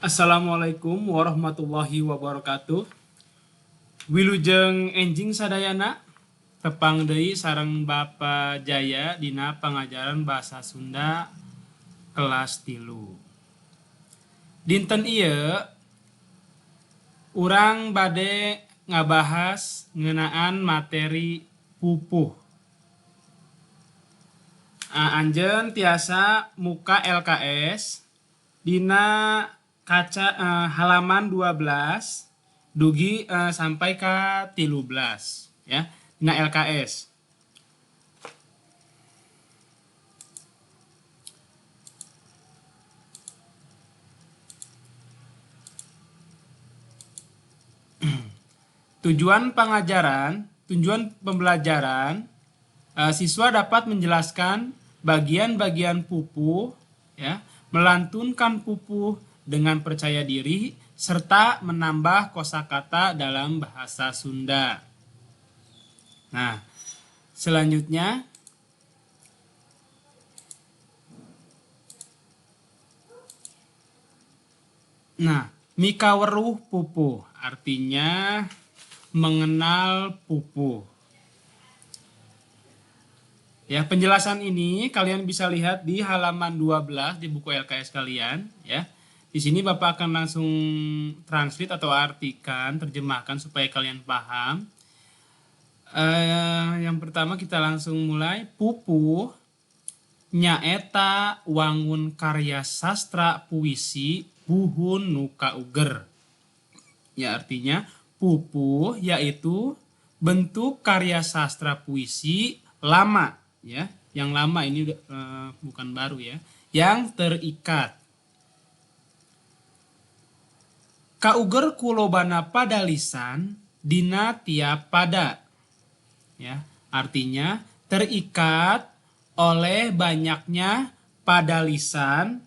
Assalamualaikum warahmatullahi wabarakatuh. Wilujeng enjing sadayana tepang deui sareng Bapak Jaya dina pangajaran bahasa Sunda kelas 3. Dinten ieu urang bade ngabahas ngeunaan materi pupuh. Anjeun tiasa muka LKS dina kaca halaman 12 dugi sampai ke 13 ya dina LKS. Tujuan pembelajaran siswa dapat menjelaskan bagian-bagian pupuh ya, melantunkan pupuh dengan percaya diri serta menambah kosakata dalam bahasa Sunda. Nah, selanjutnya mikaweruh pupuh artinya mengenal pupuh. Ya, penjelasan ini kalian bisa lihat di halaman 12 di buku LKS kalian ya. Di sini Bapak akan langsung translate atau artikan, terjemahkan supaya kalian paham. Yang pertama kita langsung mulai. Pupuh nyaeta wangun karya sastra puisi buhun nu kauger. Ya, artinya pupuh yaitu bentuk karya sastra puisi lama ya, yang lama ini bukan baru ya, yang terikat. Kauger kulobana pada lisan dina tiap pada ya, artinya terikat oleh banyaknya pada lisan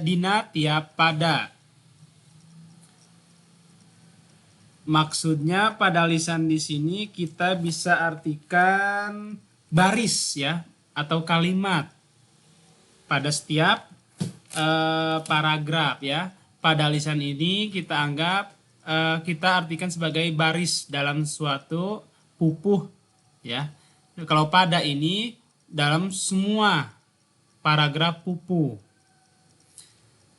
dina tiap pada. Maksudnya pada lisan di sini kita bisa artikan baris ya atau kalimat pada setiap paragraf ya. Pada lisan ini kita anggap kita artikan sebagai baris dalam suatu pupuh ya. Kalau pada ini dalam semua paragraf pupuh.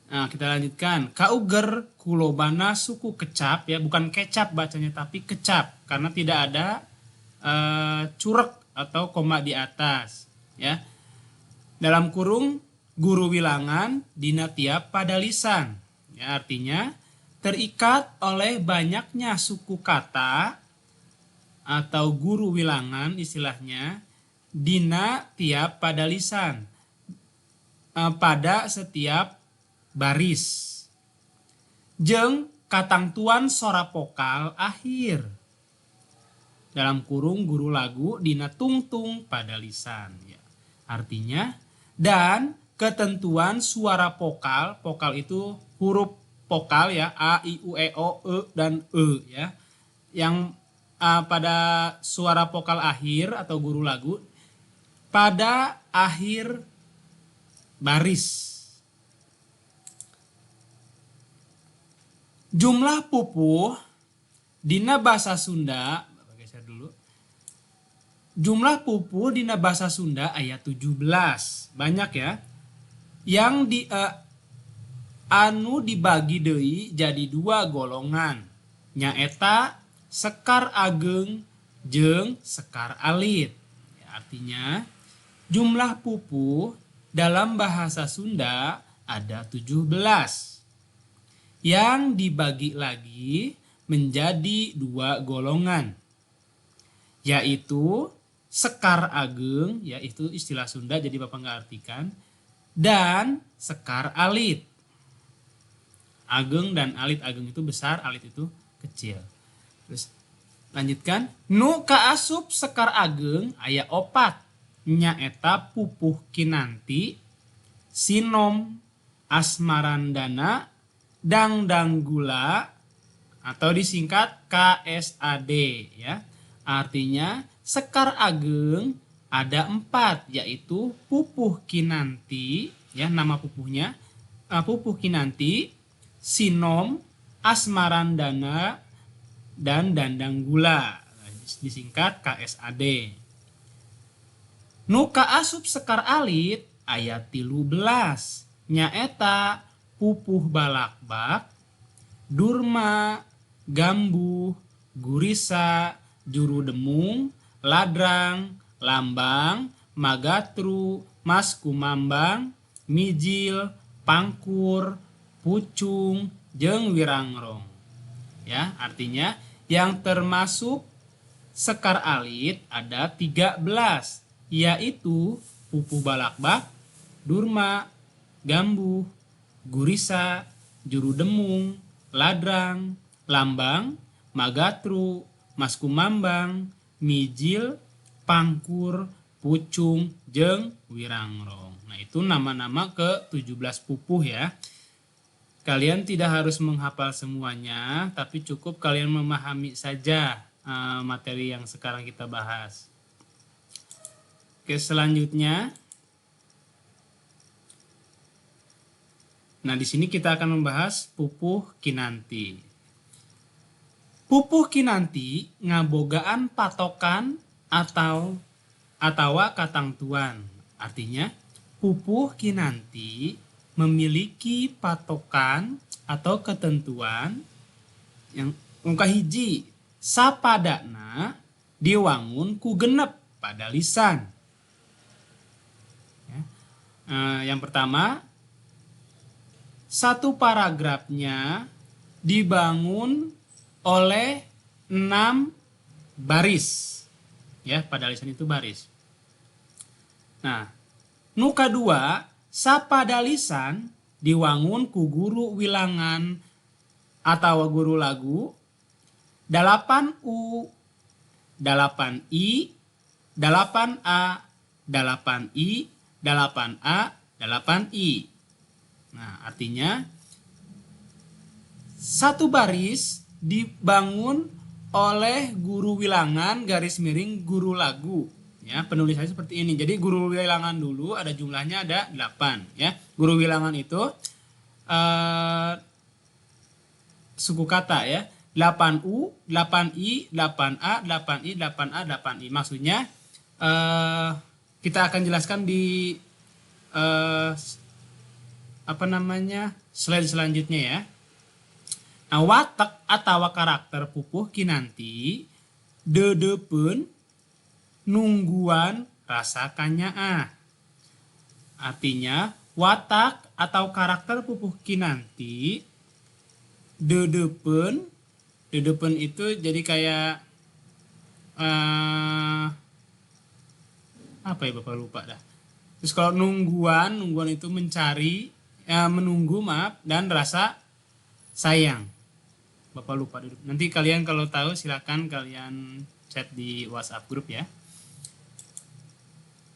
Nah, kita lanjutkan. Kauger kulobana suku kecap ya, bukan kecap bacanya tapi kecap karena tidak ada curek atau koma di atas ya. Dalam kurung guru wilangan dina tiap pada lisan ya, artinya terikat oleh banyaknya suku kata atau guru wilangan istilahnya dina tiap pada lisan pada setiap baris. Jeung katangtuan sora vokal akhir. Dalam kurung guru lagu dina tungtung pada lisan ya. Artinya dan ketentuan suara vokal, vokal itu huruf vokal ya, a, i, u, e, o, e dan e ya. Yang pada suara vokal akhir atau guru lagu pada akhir baris. Jumlah pupuh dina bahasa Sunda, geser dulu. Jumlah pupuh dina bahasa Sunda aya 17. Banyak ya. Yang anu dibagi deui jadi 2 golongan. Nyaeta sekar ageng jeung sekar alit. Ya, artinya jumlah pupuh dalam bahasa Sunda ada 17. Yang dibagi lagi menjadi 2 golongan, yaitu sekar ageng, yaitu istilah Sunda jadi Bapak nggak artikan, dan sekar alit. Ageng dan alit, ageng itu besar, alit itu kecil. Terus lanjutkan, nu kaasup sekar ageng aya 4, nyaeta pupuh kinanti, sinom, asmarandana, dangdang gula atau disingkat KSAD ya. Artinya sekar ageng ada 4, yaitu pupuh kinanti, Ya, nama pupuhnya pupuh kinanti, sinom, asmarandana, dan dandang gula. Disingkat KSAD. Nu kaasup sekar alit ayat 13 nyaeta pupuh balakbak, durma, gambuh, gurisa, juru demung, ladrang, lambang, magatru, mas kumambang, mijil, pangkur, pucung, jeung wirangrong. Ya, artinya yang termasuk sekar alit ada 13, yaitu pupuh balakbak, durma, gambuh, gurisa, juru demung, ladrang, lambang, magatru, mas kumambang, mijil, pangkur, pucung, jeung wirangrong. Nah, itu nama-nama ke-17 pupuh ya. Kalian tidak harus menghafal semuanya, tapi cukup kalian memahami saja materi yang sekarang kita bahas. Oke, selanjutnya. Nah, di sini kita akan membahas pupuh kinanti. Pupuh kinanti ngabogaan patokan atau katangtuan. Artinya, pupuh kinanti memiliki patokan atau ketentuan yang hiji sapadana diwangun ku genep pada lisan. Ya. Yang pertama, satu paragrafnya dibangun oleh 6 baris. Ya, pada lisan itu baris. Nah, nu kadua, sapada lisan diwangun ku guru wilangan atau guru lagu 8U, 8I, 8A, 8I, 8A, 8I. Nah, artinya satu baris dibangun oleh guru wilangan garis miring guru lagu. Ya, penulisannya seperti ini. Jadi guru wilangan dulu ada jumlahnya ada 8 ya. Guru wilangan itu suku kata ya. 8U, 8I, 8A, 8I, 8A, 8I. Maksudnya kita akan jelaskan di slide selanjutnya ya. Nah, watak atau karakter pupuh kinanti dedepen nungguan rasa kanyaa. Artinya watak atau karakter pupuh kinanti dedepen itu jadi kayak apa ya, Bapak lupa dah. Terus kalau nungguan itu mencari, menunggu dan rasa sayang. Bapak lupa dulu. Nanti kalian kalau tahu silakan kalian chat di WhatsApp grup ya.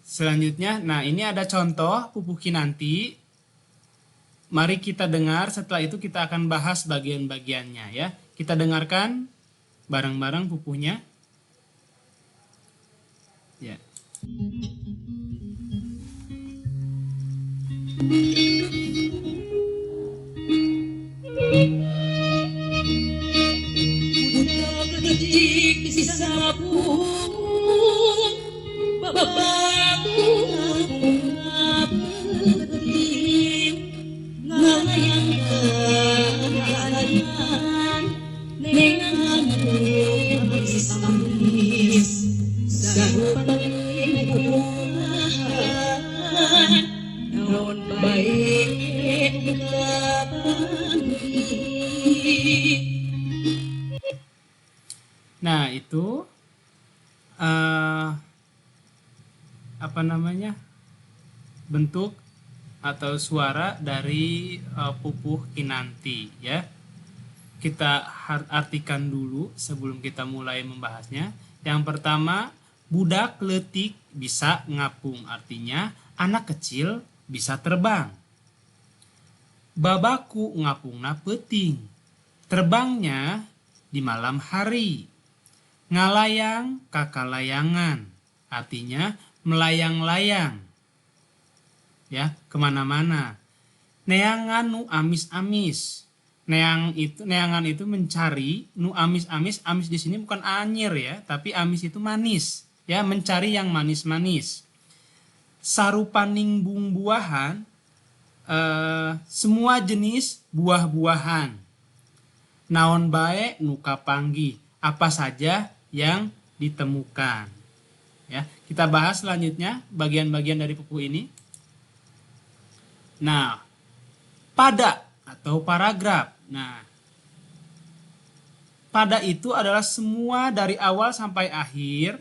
Selanjutnya, nah ini ada contoh pupuh kinanti. Mari kita dengar, setelah itu kita akan bahas bagian-bagiannya ya. Kita dengarkan bareng-bareng pupuhnya. Ya. Budak di sabung babaku berhenti ngalayang kalayan dengan manis sarupan ibuhan naon baik Nah, itu bentuk atau suara dari pupuh kinanti ya. Kita artikan dulu sebelum kita mulai membahasnya. Yang pertama, budak leutik bisa ngapung, artinya anak kecil bisa terbang. Babaku ngapungna peuting, terbangnya di malam hari. Ngalayang kakalayangan, artinya melayang-layang. ya, kemana-mana. Neangan nu amis-amis. Neangan itu mencari, nu amis-amis, amis di sini bukan anyir ya, tapi amis itu manis, ya, mencari yang manis-manis. Sarupaning buah-buahan, semua jenis buah-buahan. Naon bae nu kapanggih, apa saja yang ditemukan. Ya, kita bahas selanjutnya bagian-bagian dari pupuh ini. Nah, pada atau paragraf. Nah, pada itu adalah semua dari awal sampai akhir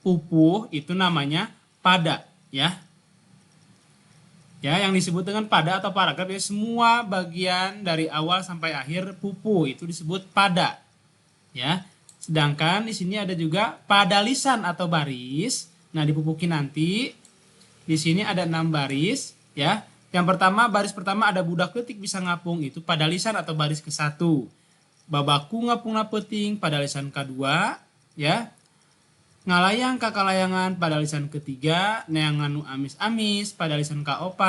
pupuh itu namanya pada, ya. Ya, yang disebut dengan pada atau paragraf ya, semua bagian dari awal sampai akhir pupuh itu disebut pada. Ya. Sedangkan di sini ada juga pada lisan atau baris. Nah, di pupuh nanti di sini ada 6 baris, ya. Yang pertama, baris pertama ada budak letik bisa ngapung, itu pada lisan atau baris ke-1. Babaku ngapungna peuting pada lisan ke-2, ya. Ngalayang kakalayangan pada lisan ke-3, neangan nu amis-amis pada lisan ke-4,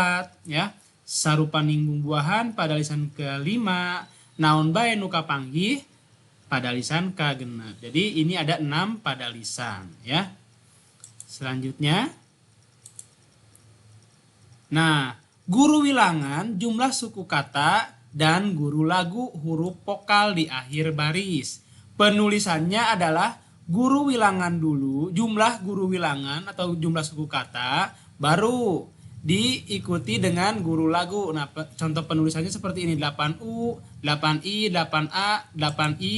ya. Sarupaning buah-buahan pada lisan ke-5, naon bae nu kapanggih pada lisan ke-6. Jadi ini ada 6 pada lisan, ya. Selanjutnya, nah, guru wilangan jumlah suku kata dan guru lagu huruf vokal di akhir baris. Penulisannya adalah guru wilangan dulu, jumlah guru wilangan atau jumlah suku kata, baru diikuti dengan guru lagu. Nah, contoh penulisannya seperti ini, 8U, 8I, 8A, 8I,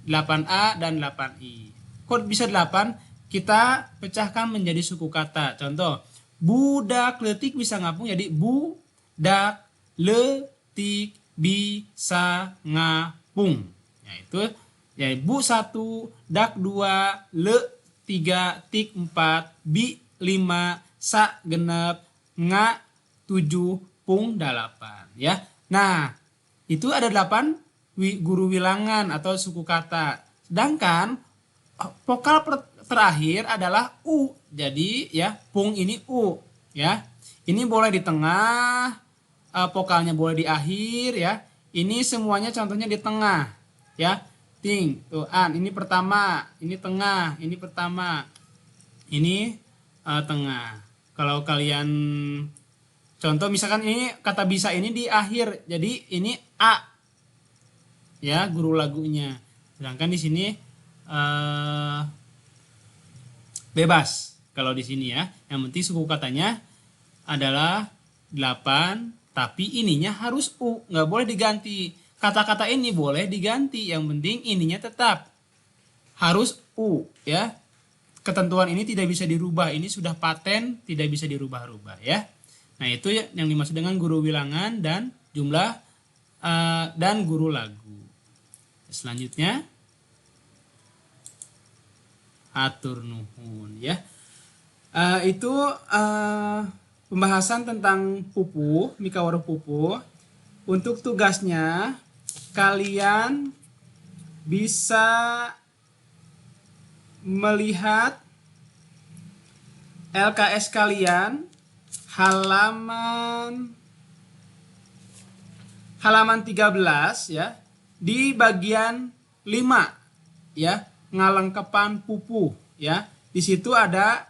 8A, dan 8I. Kok bisa 8? Kita pecahkan menjadi suku kata. Contoh, budak letik bisa ngapung jadi budak letik bisa ngapung. Ya, itu ya, bu 1, dak 2, le 3, tik 4, bi 5, sa genep, nga 7, pung 8. Ya. Nah, itu ada 8 guru wilangan atau suku kata. Sedangkan vokal terakhir adalah u. Jadi ya, pung ini u, ya. Ini boleh di tengah, vokalnya boleh di akhir, ya. Ini semuanya contohnya di tengah, ya. Ting, tuh an, ini pertama, ini tengah, ini pertama, ini tengah. Kalau kalian contoh misalkan ini kata bisa ini di akhir, jadi ini a, ya, guru lagunya. Sedangkan di sini bebas kalau di sini, ya. Yang penting suku katanya adalah 8, tapi ininya harus u, nggak boleh diganti. Kata-kata ini boleh diganti, yang penting ininya tetap harus u, ya. Ketentuan ini tidak bisa dirubah, ini sudah paten, tidak bisa dirubah-rubah, ya. Nah, itu yang dimaksud dengan guru wilangan dan jumlah dan guru lagu. Selanjutnya, atur nuhun, ya. Itu pembahasan tentang pupuh, mikawaruh pupuh. Untuk tugasnya, kalian bisa melihat LKS kalian halaman 13, ya. Di bagian 5, ya, ngalengkepan pupuh, ya. Di situ ada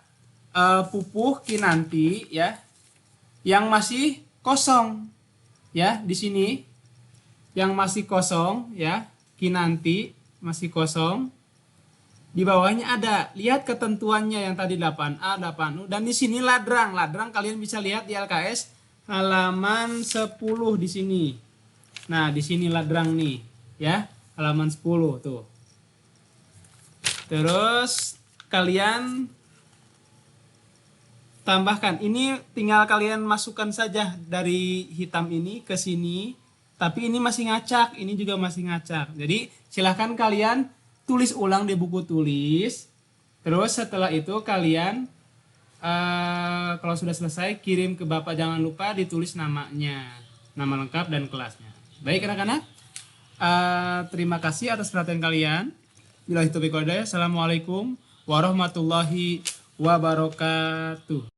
pupuh kinanti, ya, yang masih kosong, ya. Di sini yang masih kosong, ya, kinanti masih kosong. Di bawahnya ada, lihat ketentuannya yang tadi 8A, 8U, dan di sini ladrang. Ladrang kalian bisa lihat di LKS halaman 10 di sini. Nah, di sini ladrang nih, ya, halaman 10 tuh. Terus kalian tambahkan, ini tinggal kalian masukkan saja dari hitam ini ke sini, tapi ini masih ngacak, ini juga masih ngacak. Jadi silahkan kalian tulis ulang di buku tulis. Terus setelah itu kalian kalau sudah selesai kirim ke Bapak, jangan lupa ditulis namanya, nama lengkap dan kelasnya. Baik anak-anak, terima kasih atas perhatian kalian. Billahi taufiq wal hidayah. Assalamualaikum warahmatullahi wabarakatuh.